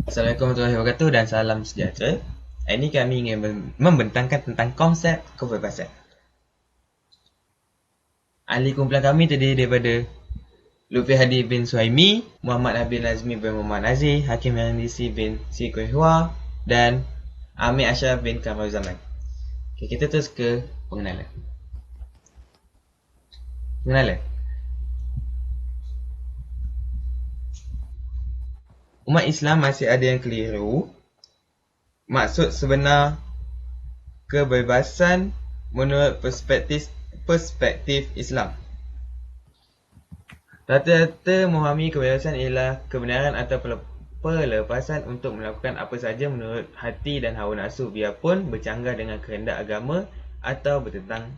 Assalamualaikum warahmatullahi wabarakatuh dan salam sejahtera. Hari ini kami ingin membentangkan tentang konsep kebebasan. Ahli kumpulan kami terdiri daripada Lutfi Hadi bin Suhaimi, Muhammad Nabil Nazmi bin Muhammad Nazir, Hakim Handisi bin Si Kuih Hua dan Amir Ashraf bin Kamal Zaman. Okay, kita terus ke pengenalan. Umat Islam masih ada yang keliru. Maksud sebenar kebebasan menurut perspektif Islam. Rata-rata memahami kebebasan ialah kebenaran atau pelepasan untuk melakukan apa sahaja menurut hati dan hawa nafsu, biarpun bercanggah dengan kehendak agama atau bertentang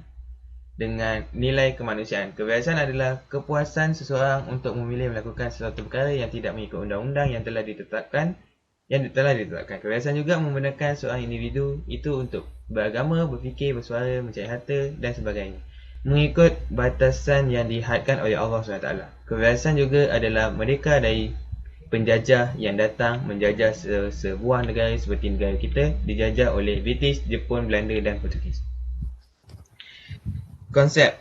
dengan nilai kemanusiaan. Kebebasan adalah kepuasan seseorang untuk memilih melakukan sesuatu perkara yang tidak mengikut undang-undang yang telah ditetapkan. Kebebasan juga membenarkan seorang individu itu untuk beragama, berfikir, bersuara, mencari harta dan sebagainya, mengikut batasan yang dihadkan oleh Allah SWT. Kebebasan juga adalah merdeka dari penjajah yang datang menjajah sebuah negara seperti negara kita dijajah oleh British, Jepun, Belanda dan Portugis. Konsep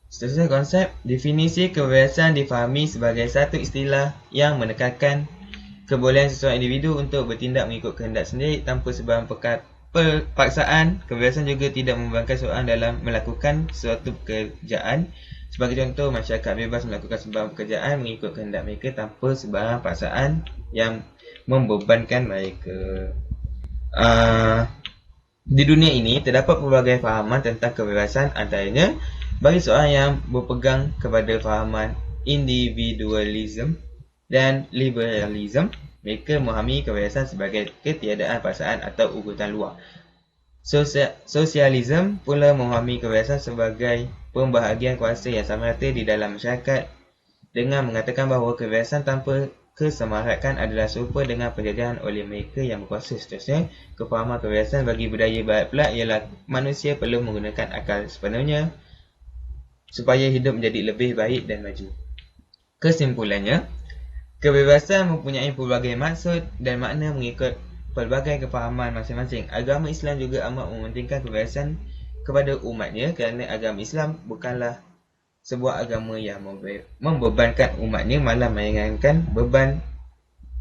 Seterusnya konsep definisi kebebasan difahami sebagai satu istilah yang menekankan kebolehan seseorang individu untuk bertindak mengikut kehendak sendiri tanpa sebarang paksaan. Kebebasan juga tidak membebankan seseorang dalam melakukan suatu pekerjaan. Sebagai contoh, masyarakat bebas melakukan sebarang pekerjaan mengikut kehendak mereka tanpa sebarang paksaan yang membebankan mereka. Di dunia ini terdapat pelbagai fahaman tentang kebebasan, antaranya bagi seorang yang berpegang kepada fahaman individualism dan liberalism, mereka memahami kebebasan sebagai ketiadaan paksaan atau ugutan luar. Sosialism pula memahami kebebasan sebagai pembahagian kuasa yang sama rata di dalam masyarakat dengan mengatakan bahawa kebebasan tanpa kesemarakan adalah serupa dengan penjajahan oleh mereka yang berkuasa. Seterusnya, kefahaman kebebasan bagi budaya barat pula ialah manusia perlu menggunakan akal sepenuhnya supaya hidup menjadi lebih baik dan maju. Kesimpulannya, kebebasan mempunyai pelbagai maksud dan makna mengikut pelbagai kefahaman masing-masing. Agama Islam juga amat mementingkan kebebasan kepada umatnya kerana agama Islam bukanlah sebuah agama yang membebankan umatnya, malah meringankan beban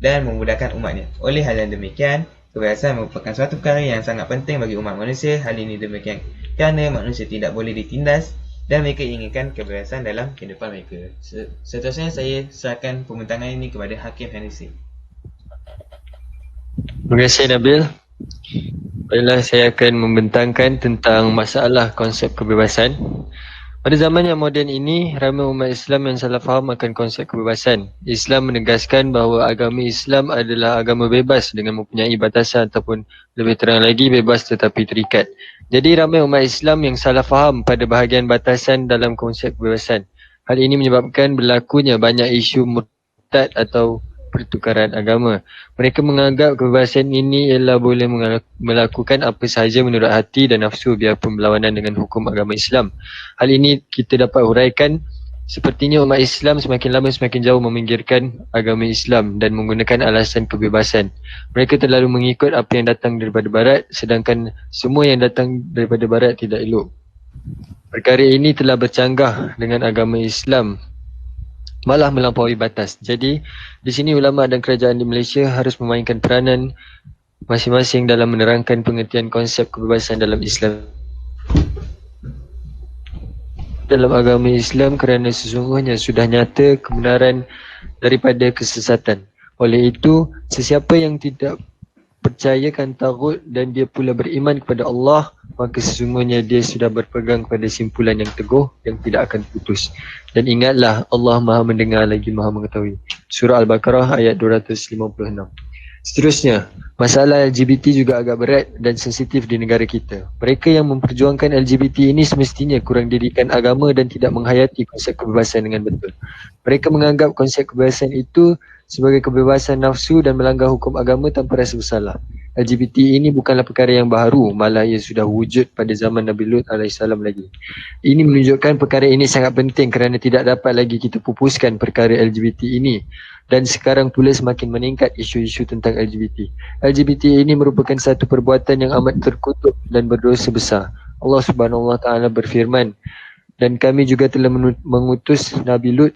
dan memudahkan umatnya. Oleh hal yang demikian, kebebasan merupakan suatu perkara yang sangat penting bagi umat manusia. Hal ini demikian kerana manusia tidak boleh ditindas dan mereka inginkan kebebasan dalam kehidupan mereka. Seterusnya saya serahkan pembentangan ini kepada Hakim Handisi. Terima kasih Nabil. Baiklah, saya akan membentangkan tentang masalah konsep kebebasan. Pada zaman yang moden ini, ramai umat Islam yang salah faham akan konsep kebebasan. Islam menegaskan bahawa agama Islam adalah agama bebas dengan mempunyai batasan ataupun lebih terang lagi bebas tetapi terikat. Jadi ramai umat Islam yang salah faham pada bahagian batasan dalam konsep kebebasan. Hal ini menyebabkan berlakunya banyak isu murtad atau pertukaran agama. Mereka menganggap kebebasan ini ialah boleh melakukan apa sahaja menurut hati dan nafsu biarpun berlawanan dengan hukum agama Islam. Hal ini kita dapat huraikan, sepertinya umat Islam semakin lama semakin jauh meminggirkan agama Islam dan menggunakan alasan kebebasan. Mereka terlalu mengikut apa yang datang daripada barat, sedangkan semua yang datang daripada barat tidak elok. Perkara ini telah bercanggah dengan agama Islam, malah melampaui batas. Jadi di sini ulama dan kerajaan di Malaysia harus memainkan peranan masing-masing dalam menerangkan pengertian konsep kebebasan dalam Islam. Dalam agama Islam kerana sesungguhnya sudah nyata kebenaran daripada kesesatan. Oleh itu, sesiapa yang tidak percayakan tagut dan dia pula beriman kepada Allah, maka sesungguhnya dia sudah berpegang kepada simpulan yang teguh yang tidak akan putus. Dan ingatlah, Allah Maha mendengar lagi Maha mengetahui. Surah Al-Baqarah ayat 256. Seterusnya, masalah LGBT juga agak berat dan sensitif di negara kita. Mereka yang memperjuangkan LGBT ini semestinya kurang didikan agama dan tidak menghayati konsep kebebasan dengan betul. Mereka menganggap konsep kebebasan itu sebagai kebebasan nafsu dan melanggar hukum agama tanpa rasa bersalah. LGBT ini bukanlah perkara yang baru, malah ia sudah wujud pada zaman Nabi Lut AS lagi. Ini menunjukkan perkara ini sangat penting kerana tidak dapat lagi kita pupuskan perkara LGBT ini. Dan sekarang pula semakin meningkat isu-isu tentang LGBT. LGBT ini merupakan satu perbuatan yang amat terkutuk dan berdosa besar. Allah Subhanahu Wa Taala berfirman, dan kami juga telah mengutus Nabi Lut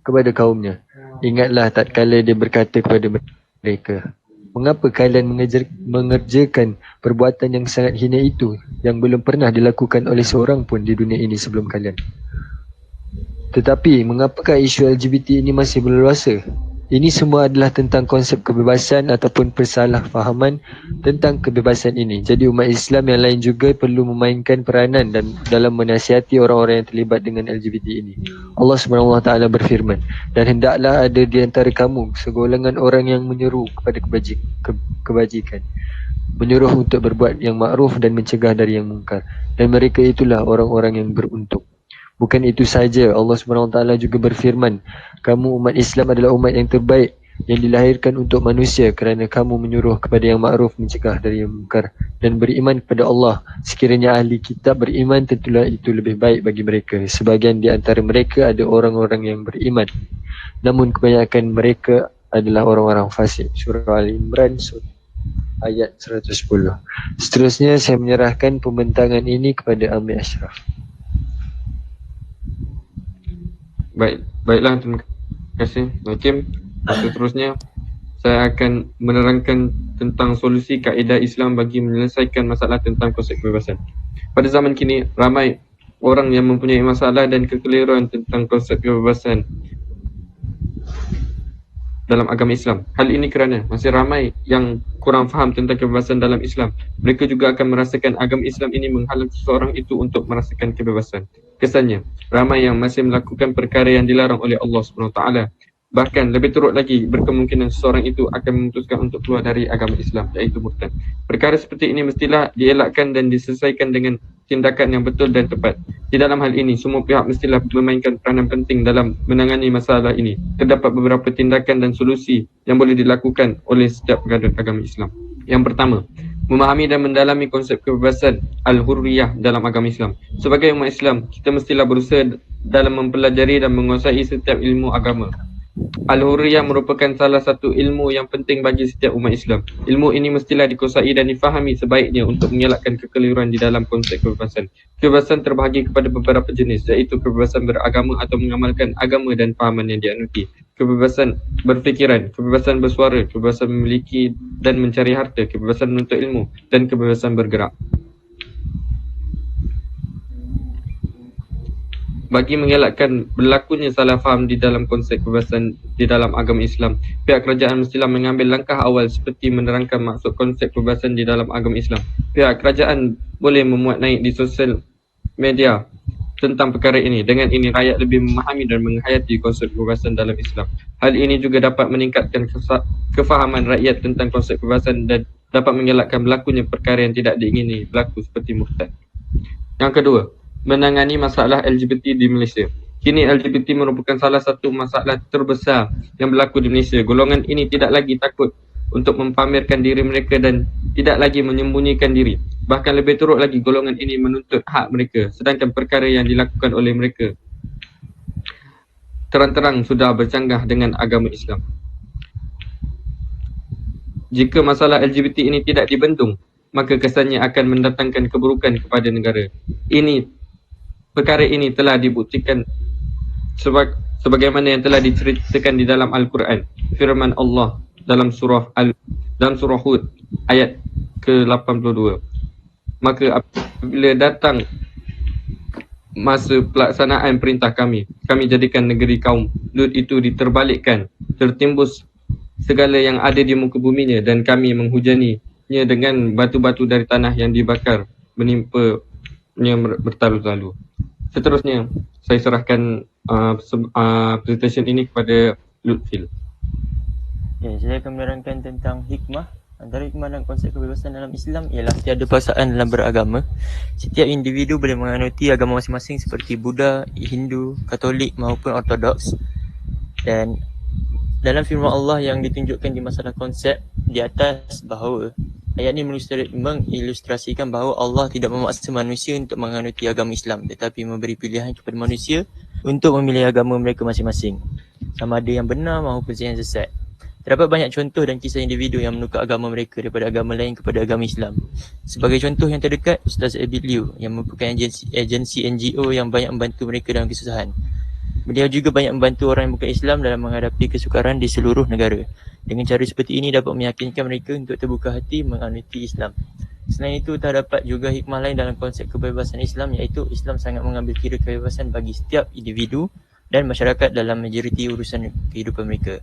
kepada kaumnya. Ingatlah tatkala dia berkata kepada mereka, mengapa kalian mengerjakan perbuatan yang sangat hina itu yang belum pernah dilakukan oleh seorang pun di dunia ini sebelum kalian? Tetapi mengapakah isu LGBT ini masih berleluasa? Ini semua adalah tentang konsep kebebasan ataupun persalahfahaman tentang kebebasan ini. Jadi umat Islam yang lain juga perlu memainkan peranan dan dalam menasihati orang-orang yang terlibat dengan LGBT ini. Allah SWT berfirman, dan hendaklah ada di antara kamu segolongan orang yang menyeru kepada kebajikan, menyuruh untuk berbuat yang makruf dan mencegah dari yang mungkar. Dan mereka itulah orang-orang yang beruntung. Bukan itu saja, Allah SWT juga berfirman, kamu umat Islam adalah umat yang terbaik yang dilahirkan untuk manusia kerana kamu menyuruh kepada yang makruf, mencegah dari yang mungkar dan beriman kepada Allah. Sekiranya ahli kitab beriman, tentulah itu lebih baik bagi mereka. Sebahagian di antara mereka ada orang-orang yang beriman, namun kebanyakan mereka adalah orang-orang fasik. Surah Al-Imran ayat 110. Seterusnya saya menyerahkan pembentangan ini kepada Amir Ashraf. Baiklah, terima kasih Hakim. Seterusnya saya akan menerangkan tentang solusi kaedah Islam bagi menyelesaikan masalah tentang konsep kebebasan. Pada zaman kini, ramai orang yang mempunyai masalah dan kekeliruan tentang konsep kebebasan dalam agama Islam. Hal ini kerana masih ramai yang kurang faham tentang kebebasan dalam Islam. Mereka juga akan merasakan agama Islam ini menghalang seseorang itu untuk merasakan kebebasan. Kesannya, ramai yang masih melakukan perkara yang dilarang oleh Allah SWT. Bahkan lebih teruk lagi, berkemungkinan seseorang itu akan memutuskan untuk keluar dari agama Islam, iaitu murtad. Perkara seperti ini mestilah dielakkan dan diselesaikan dengan tindakan yang betul dan tepat. Di dalam hal ini, semua pihak mestilah memainkan peranan penting dalam menangani masalah ini. Terdapat beberapa tindakan dan solusi yang boleh dilakukan oleh setiap pengadut agama Islam. Yang pertama, memahami dan mendalami konsep kebebasan al-hurriyah dalam agama Islam. Sebagai umat Islam, kita mestilah berusaha dalam mempelajari dan menguasai setiap ilmu agama. Al-Hurriyah merupakan salah satu ilmu yang penting bagi setiap umat Islam. Ilmu ini mestilah dikuasai dan difahami sebaiknya untuk mengelakkan kekeliruan di dalam konsep kebebasan. Kebebasan terbahagi kepada beberapa jenis, iaitu kebebasan beragama atau mengamalkan agama dan fahaman yang dianuti, kebebasan berfikiran, kebebasan bersuara, kebebasan memiliki dan mencari harta, kebebasan menuntut ilmu, dan kebebasan bergerak. Bagi mengelakkan berlakunya salah faham di dalam konsep kebebasan di dalam agama Islam, pihak kerajaan mestilah mengambil langkah awal seperti menerangkan maksud konsep kebebasan di dalam agama Islam. Pihak kerajaan boleh memuat naik di sosial media tentang perkara ini. Dengan ini, rakyat lebih memahami dan menghayati konsep kebebasan dalam Islam. Hal ini juga dapat meningkatkan kefahaman rakyat tentang konsep kebebasan dan dapat mengelakkan berlakunya perkara yang tidak diingini berlaku seperti murtad. Yang kedua, menangani masalah LGBT di Malaysia. Kini LGBT merupakan salah satu masalah terbesar yang berlaku di Malaysia. Golongan ini tidak lagi takut untuk mempamerkan diri mereka dan tidak lagi menyembunyikan diri. Bahkan lebih teruk lagi, golongan ini menuntut hak mereka, sedangkan perkara yang dilakukan oleh mereka terang-terang sudah bercanggah dengan agama Islam. Jika masalah LGBT ini tidak dibendung, maka kesannya akan mendatangkan keburukan kepada negara. Perkara ini telah dibuktikan sebagaimana yang telah diceritakan di dalam Al-Quran. Firman Allah dalam surah Hud ayat ke-82. Maka apabila datang masa pelaksanaan perintah kami jadikan negeri kaum Lut itu diterbalikkan, tertimbus segala yang ada di muka buminya, dan kami menghujaninya dengan batu-batu dari tanah yang dibakar menimpanya bertalu-talu. Seterusnya, saya serahkan presentation ini kepada Lutfil. Okay, saya akan menerangkan tentang hikmah. Antara hikmah dan konsep kebebasan dalam Islam ialah tiada paksaan dalam beragama. Setiap individu boleh menganuti agama masing-masing seperti Buddha, Hindu, Katolik maupun Ortodoks. Dan dalam firman Allah yang ditunjukkan di masalah konsep di atas bahawa ayat ini mengilustrasikan bahawa Allah tidak memaksa manusia untuk menganuti agama Islam, tetapi memberi pilihan kepada manusia untuk memilih agama mereka masing-masing, sama ada yang benar maupun yang sesat. Terdapat banyak contoh dan kisah individu yang menukar agama mereka daripada agama lain kepada agama Islam. Sebagai contoh yang terdekat, Ustaz Abid Liu yang merupakan agensi NGO yang banyak membantu mereka dalam kesusahan. Beliau juga banyak membantu orang yang bukan Islam dalam menghadapi kesukaran di seluruh negara. Dengan cara seperti ini dapat meyakinkan mereka untuk terbuka hati menganuti Islam. Selain itu, terdapat juga hikmah lain dalam konsep kebebasan Islam, iaitu Islam sangat mengambil kira kebebasan bagi setiap individu dan masyarakat dalam majoriti urusan kehidupan mereka.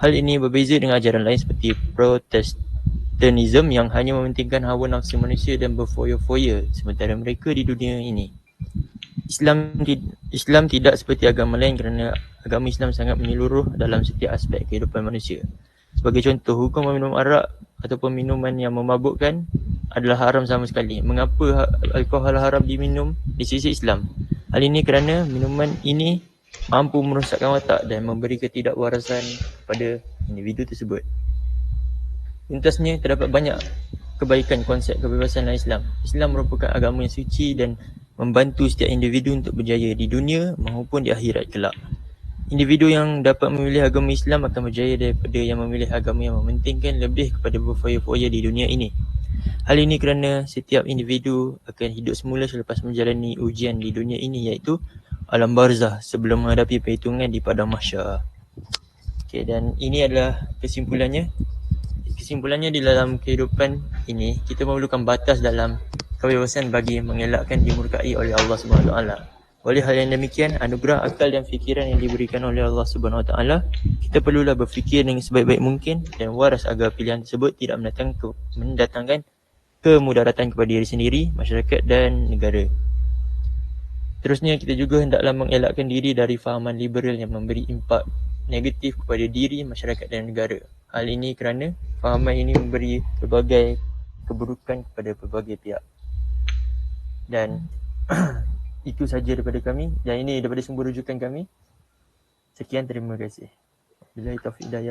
Hal ini berbeza dengan ajaran lain seperti Protestanism yang hanya mementingkan hawa nafsu manusia dan berfoya-foya sementara mereka di dunia ini. Islam tidak seperti agama lain kerana agama Islam sangat menyeluruh dalam setiap aspek kehidupan manusia. Sebagai contoh, hukum meminum arak ataupun minuman yang memabukkan adalah haram sama sekali. Mengapa alkohol haram diminum di sisi Islam? Hal ini kerana minuman ini mampu merosakkan watak dan memberi ketidakwarasan kepada individu tersebut. Tuntasnya, terdapat banyak kebaikan konsep kebebasan dalam Islam. Islam merupakan agama yang suci dan membantu setiap individu untuk berjaya di dunia maupun di akhirat kelak. Individu yang dapat memilih agama Islam akan berjaya daripada yang memilih agama yang mementingkan lebih kepada berfoya-foya di dunia ini. Hal ini kerana setiap individu akan hidup semula selepas menjalani ujian di dunia ini, iaitu alam barzah sebelum menghadapi perhitungan di padang mahsyar. Okey, dan ini adalah kesimpulannya. Kesimpulannya, di dalam kehidupan ini kita memerlukan batas dalam kebebasan bagi mengelakkan dimurkai oleh Allah Subhanahu Wa Taala. Oleh hal yang demikian, anugerah akal dan fikiran yang diberikan oleh Allah Subhanahu Wa Taala, kita perlulah berfikir dengan sebaik-baik mungkin dan waras agar pilihan tersebut tidak mendatangkan kemudaratan kepada diri sendiri, masyarakat dan negara. Terusnya, kita juga hendaklah mengelakkan diri dari fahaman liberal yang memberi impak negatif kepada diri, masyarakat dan negara. Hal ini kerana fahaman ini memberi pelbagai keburukan kepada pelbagai pihak. Dan itu saja daripada kami, dan ini daripada sumber rujukan kami. Sekian, terima kasih. Billahi taufiq hidayah.